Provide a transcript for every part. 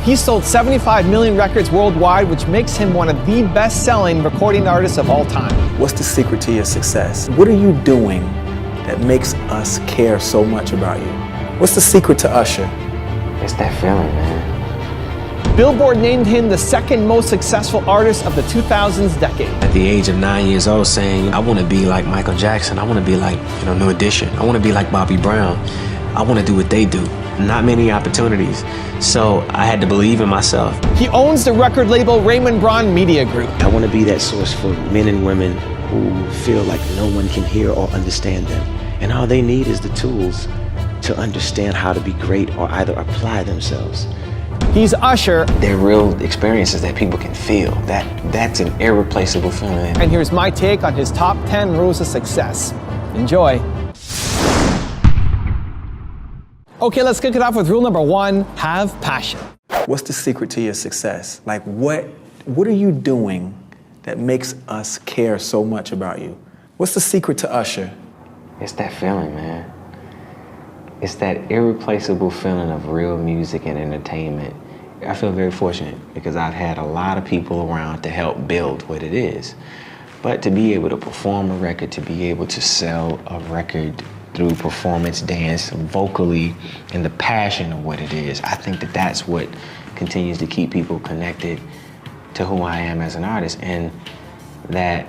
He's sold 75 million records worldwide, which makes him one of the best-selling recording artists of all time. What's the secret to your success? What are you doing that makes us care so much about you? What's the secret to Usher? It's that feeling, man. Billboard named him the second most successful artist of the 2000s decade. At the age of 9 years old, saying, I want to be like Michael Jackson. I want to be like, New Edition. I want to be like Bobby Brown. I want to do what they do. Not many opportunities. So I had to believe in myself. He owns the record label Raymond Braun Media Group. I want to be that source for men and women who feel like no one can hear or understand them. And all they need is the tools to understand how to be great or either apply themselves. He's Usher. They're real experiences that people can feel. That's an irreplaceable feeling. And here's my take on his top 10 rules of success. Enjoy. Okay, let's kick it off with rule number 1, have passion. What's the secret to your success? Like, what are you doing that makes us care so much about you? What's the secret to Usher? It's that feeling, man. It's that irreplaceable feeling of real music and entertainment. I feel very fortunate because I've had a lot of people around to help build what it is. But to be able to perform a record, to be able to sell a record through performance, dance, vocally, and the passion of what it is, I think that that's what continues to keep people connected to who I am as an artist. And that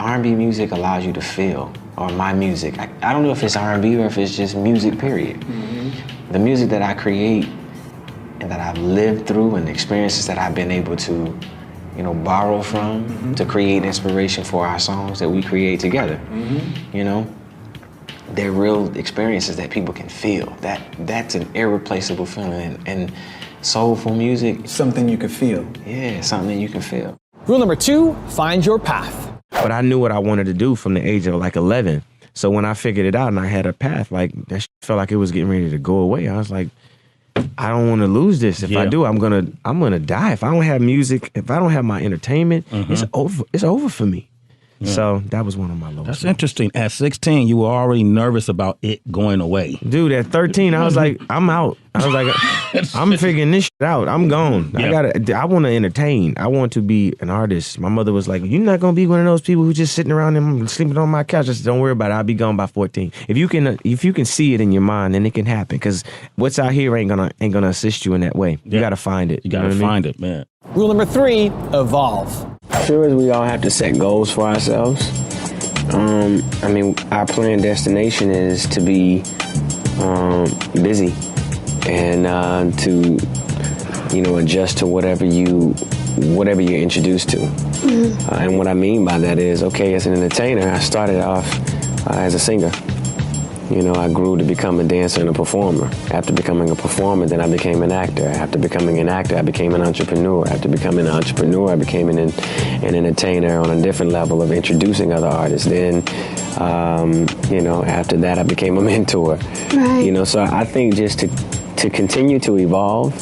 R&B music allows you to feel, or my music. I don't know if it's R&B or if it's just music, period. Mm-hmm. The music that I create and that I've lived through and the experiences that I've been able to, borrow from mm-hmm. to create inspiration for our songs that we create together. Mm-hmm. They're real experiences that people can feel. That's an irreplaceable feeling. And soulful music. Something you can feel. Yeah, something that you can feel. Rule number 2, find your path. But I knew what I wanted to do from the age of like 11. So when I figured it out and I had a path, like that felt like it was getting ready to go away. I was like, I don't want to lose this. If I do, I'm gonna die. If I don't have music, if I don't have my entertainment, it's over. It's over for me. Yeah. So that was one of my lowest. That's interesting. At 16, you were already nervous about it going away. Dude, at 13, I was like, I'm out. I was like, I'm figuring this shit out. I'm gone. Yeah. I want to entertain. I want to be an artist. My mother was like, you're not going to be one of those people who just sitting around and sleeping on my couch. I said, don't worry about it. I'll be gone by 14. If you can see it in your mind, then it can happen. Because what's out here ain't gonna assist you in that way. You got to find it. You got to find it, man. Rule number 3, evolve. Sure as we all have to set goals for ourselves. Our planned destination is to be busy and to, adjust to whatever you're introduced to. Mm-hmm. And what I mean by that is, okay, as an entertainer, I started off as a singer. I grew to become a dancer and a performer. After becoming a performer, then I became an actor. After becoming an actor, I became an entrepreneur. After becoming an entrepreneur, I became an entertainer on a different level of introducing other artists. Then, after that, I became a mentor. Right. So I think just to continue to evolve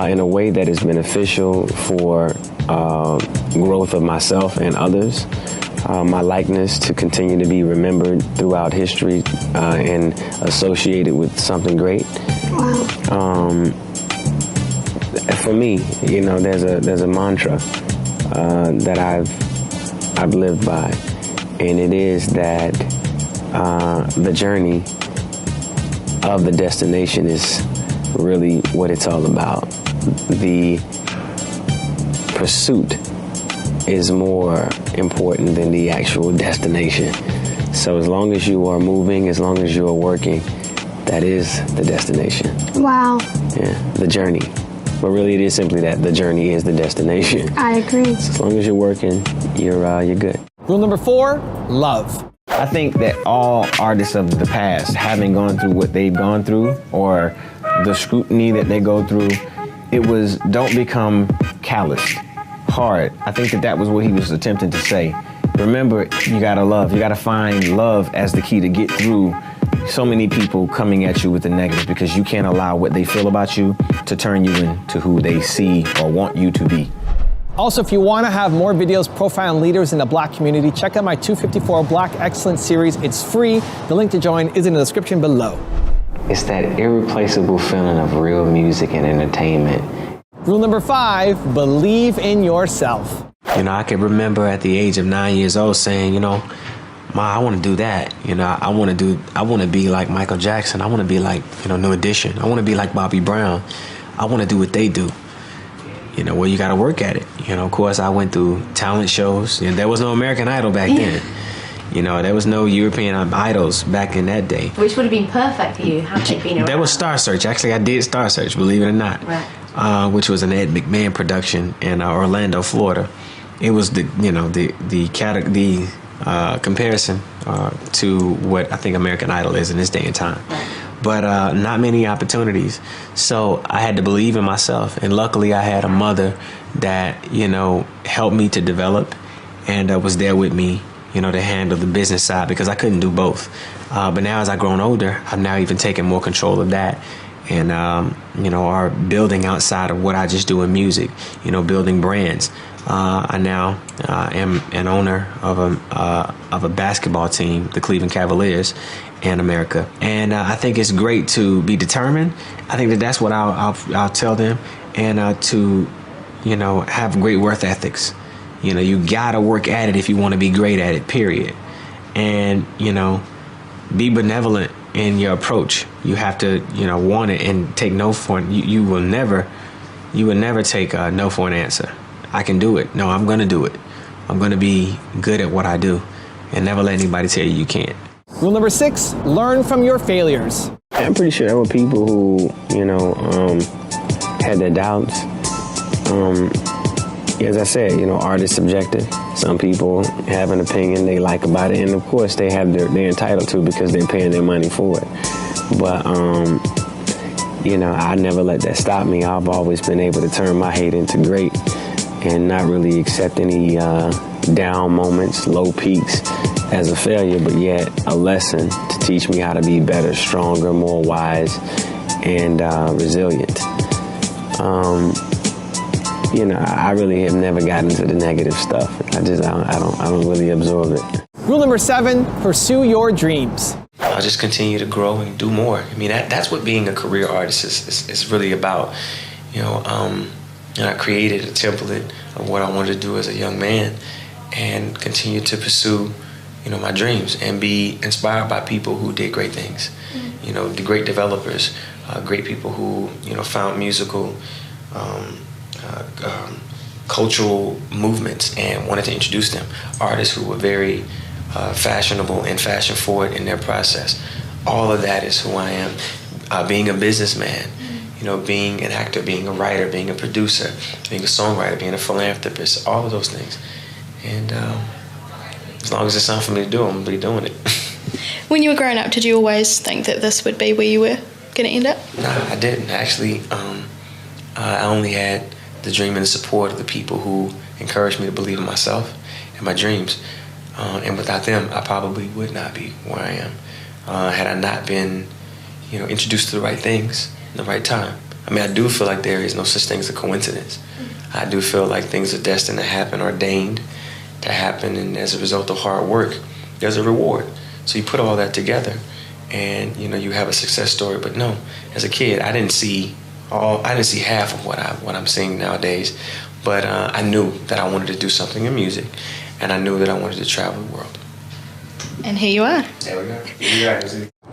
in a way that is beneficial for growth of myself and others. My likeness to continue to be remembered throughout history and associated with something great. Wow. For me, there's a mantra that I've lived by, and it is that the journey of the destination is really what it's all about. The pursuit is more important than the actual destination. So as long as you are moving, as long as you are working, that is the destination. Wow. Yeah, the journey. But really it is simply that the journey is the destination. I agree. So as long as you're working, you're good. Rule number 4, love. I think that all artists of the past, having gone through what they've gone through or the scrutiny that they go through, it was don't become calloused. Hard. I think that was what he was attempting to say. Remember, you gotta love. You gotta find love as the key to get through so many people coming at you with the negative, because you can't allow what they feel about you to turn you into who they see or want you to be. Also, if you want to have more videos profiling leaders in the Black community, check out my 254 Black Excellence series. It's free. The link to join is in the description below. It's that irreplaceable feeling of real music and entertainment. Rule number 5, believe in yourself. You know, I can remember at the age of 9 years old saying, you know, Ma, I want to do that. You know, I want to be like Michael Jackson. I want to be like, you know, New Edition. I want to be like Bobby Brown. I want to do what they do. You know, well, you got to work at it. You know, of course, I went through talent shows. And there was no American Idol back then. You know, there was no European Idols back in that day. Which would have been perfect for you had they been around. There was Star Search. Actually, I did Star Search, believe it or not. Right. Which was an Ed McMahon production in Orlando, Florida. It was the comparison to what I think American Idol is in this day and time. Right. But not many opportunities. So I had to believe in myself. And luckily I had a mother that, you know, helped me to develop and was there with me, you know, to handle the business side because I couldn't do both. But now as I've grown older, I've now even taken more control of that. And, you know, are building outside of what I just do in music, you know, building brands. I now am an owner of a basketball team, the Cleveland Cavaliers in America. And I think it's great to be determined. I think that's what I'll tell them. And to, you know, have great work ethics. You know, you got to work at it if you want to be great at it, period. And, you know, be benevolent in your approach. You have to, you know, want it and take no for it. You will never take no for an answer. I can do it. No, I'm going to do it. I'm going to be good at what I do and never let anybody tell you can't. Rule number 6, learn from your failures. I'm pretty sure there were people who, you know, had their doubts. As I said, you know, art is subjective. Some people have an opinion they like about it, and of course they're entitled to because they're paying their money for it. But, you know, I never let that stop me. I've always been able to turn my hate into great and not really accept any down moments, low peaks as a failure, but yet a lesson to teach me how to be better, stronger, more wise, and resilient. You know, I really have never gotten into the negative stuff. I don't really absorb it. Rule number 7, pursue your dreams. I'll just continue to grow and do more. I mean, that's what being a career artist is really about. You know, I created a template of what I wanted to do as a young man and continue to pursue, you know, my dreams and be inspired by people who did great things. You know, the great developers, great people who, you know, found musical, cultural movements and wanted to introduce them. Artists who were very fashionable and fashion forward in their process. All of that is who I am. Being a businessman, you know, being an actor, being a writer, being a producer, being a songwriter, being a philanthropist, all of those things. And as long as it's something for me to do, I'm going to be doing it. When you were growing up, did you always think that this would be where you were going to end up? Nah, I didn't. Actually, I only had the dream and the support of the people who encouraged me to believe in myself and my dreams. And without them, I probably would not be where I am. Had I not been, you know, introduced to the right things in the right time. I mean, I do feel like there is no such thing as a coincidence. I do feel like things are destined to happen, ordained to happen, and as a result of hard work, there's a reward. So you put all that together, and you know you have a success story. But no, as a kid, I didn't see half of what I'm seeing nowadays. But I knew that I wanted to do something in music, and I knew that I wanted to travel the world. And here you are. There we go. Here you are.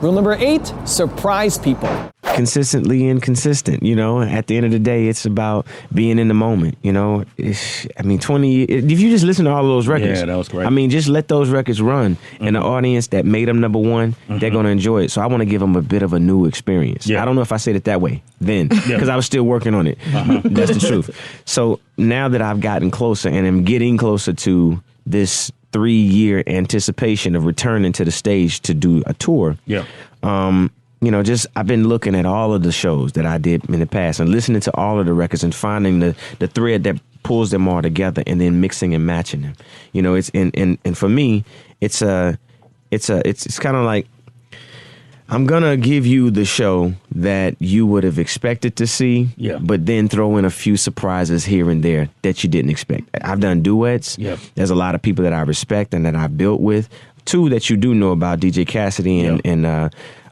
Rule number 8, surprise people. Consistently inconsistent, you know. At the end of the day, it's about being in the moment, you know. 20, if you just listen to all of those records, yeah, that was great. I mean, just let those records run, and the audience that made them number one, they're going to enjoy it. So I want to give them a bit of a new experience. Yeah. I don't know if I said it that way then, because I was still working on it. That's the truth. So now that I've gotten closer and am getting closer to this 3-year anticipation of returning to the stage to do a tour, you know, just I've been looking at all of the shows that I did in the past and listening to all of the records and finding the thread that pulls them all together and then mixing and matching them. You know, it's and for me, it's kind of like I'm gonna give you the show that you would have expected to see, but then throw in a few surprises here and there that you didn't expect. I've done duets. There's a lot of people that I respect and that I've built with. 2 that you do know about, DJ Cassidy and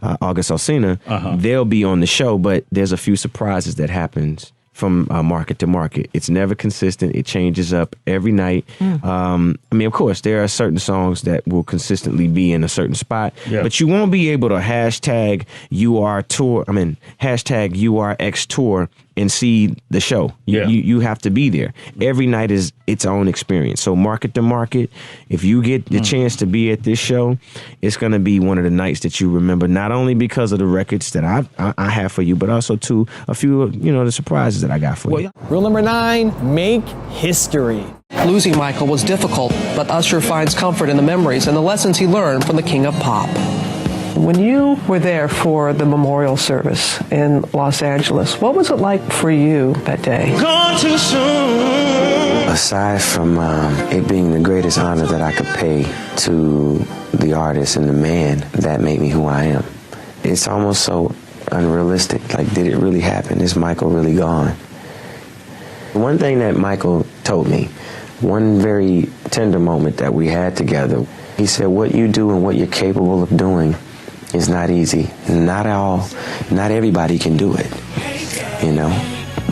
August Alsina, they'll be on the show, but there's a few surprises that happens from market to market. It's never consistent. It changes up every night. I mean, of course, there are certain songs that will consistently be in a certain spot, but you won't be able to hashtag URX tour and see the show. You have to be there. Every night is its own experience. So market to market, if you get the chance to be at this show, it's going to be one of the nights that you remember, not only because of the records that I have for you, but also to a few of, the surprises that I got for you. Rule number 9, make history. Losing Michael was difficult, but Usher finds comfort in the memories and the lessons he learned from the King of Pop. When you were there for the memorial service in Los Angeles, what was it like for you that day? Gone too soon. Aside from it being the greatest honor that I could pay to the artist and the man that made me who I am, it's almost so unrealistic. Like, did it really happen? Is Michael really gone? One thing that Michael told me, one very tender moment that we had together, he said, what you do and what you're capable of doing is not easy. Not everybody can do it.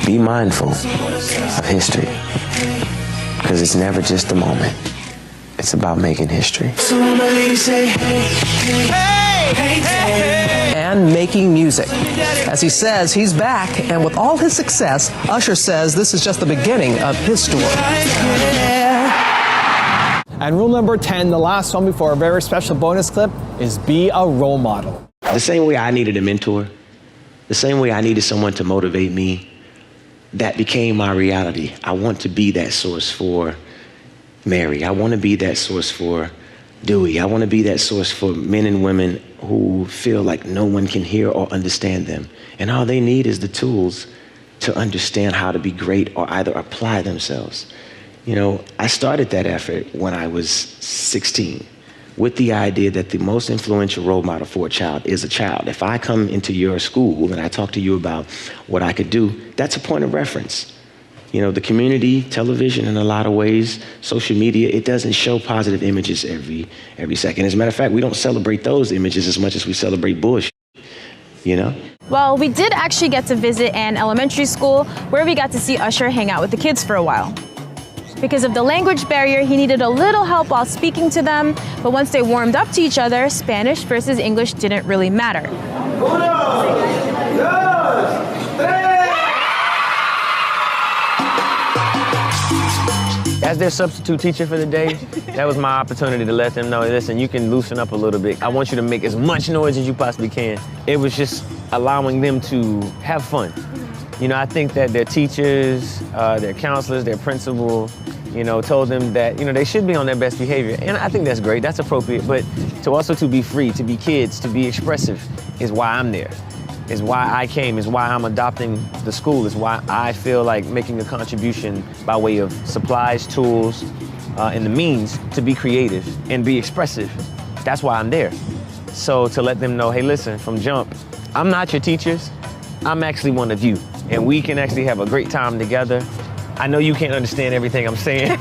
Be mindful of history, because it's never just a moment. It's about making history. Somebody say, And making music. As he says, he's back, and with all his success, Usher says this is just the beginning of his story. And rule number 10, the last one before a very special bonus clip, is be a role model. The same way I needed a mentor, the same way I needed someone to motivate me, that became my reality. I want to be that source for Mary. I want to be that source for Dewey. I want to be that source for men and women who feel like no one can hear or understand them. And all they need is the tools to understand how to be great or either apply themselves. I started that effort when I was 16 with the idea that the most influential role model for a child is a child. If I come into your school and I talk to you about what I could do, that's a point of reference. The community, television in a lot of ways, social media, it doesn't show positive images every second. As a matter of fact, we don't celebrate those images as much as we celebrate bullshit, Well, we did actually get to visit an elementary school where we got to see Usher hang out with the kids for a while. Because of the language barrier, he needed a little help while speaking to them, but once they warmed up to each other, Spanish versus English didn't really matter. As their substitute teacher for the day, that was my opportunity to let them know, listen, you can loosen up a little bit. I want you to make as much noise as you possibly can. It was just allowing them to have fun. I think that their teachers, their counselors, their principal, told them that, they should be on their best behavior. And I think that's great, that's appropriate. But to be free, to be kids, to be expressive is why I'm there. Is why I came, is why I'm adopting the school, is why I feel like making a contribution by way of supplies, tools, and the means to be creative and be expressive. That's why I'm there. So to let them know, hey, listen, from jump, I'm not your teachers, I'm actually one of you. And we can actually have a great time together. I know you can't understand everything I'm saying,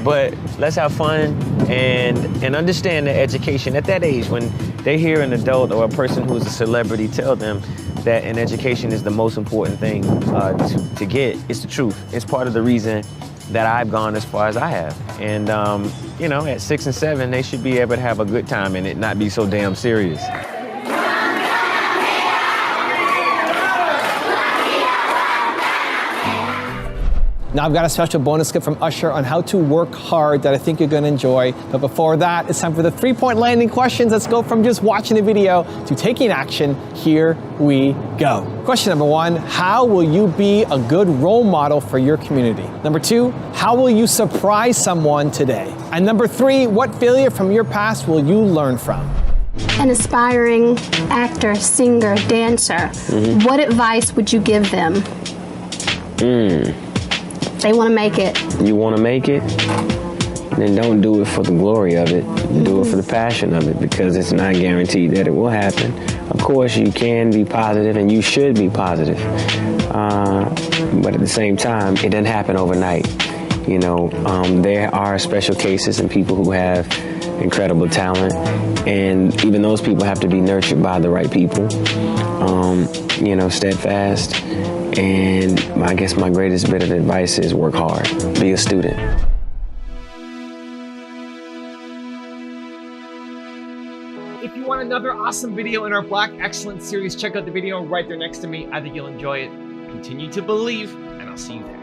but let's have fun and understand that education at that age, when they hear an adult or a person who's a celebrity tell them that an education is the most important thing to get, it's the truth. It's part of the reason that I've gone as far as I have. And, at 6 and 7, they should be able to have a good time and it not be so damn serious. Now I've got a special bonus clip from Usher on how to work hard that I think you're going to enjoy. But before that, it's time for the 3-point landing questions. Let's go from just watching the video to taking action. Here we go. Question number 1, how will you be a good role model for your community? Number 2, how will you surprise someone today? And number 3, what failure from your past will you learn from? An aspiring actor, singer, dancer, what advice would you give them? They want to make it. You want to make it? Then don't do it for the glory of it. Do it for the passion of it, because it's not guaranteed that it will happen. Of course, you can be positive and you should be positive. But at the same time, it doesn't happen overnight. You know, there are special cases and people who have incredible talent, and even those people have to be nurtured by the right people. You know, steadfast. And I guess my greatest bit of advice is work hard, be a student. If you want another awesome video in our Black Excellence series, check out the video right there next to me. I think you'll enjoy it. Continue to believe, and I'll see you there.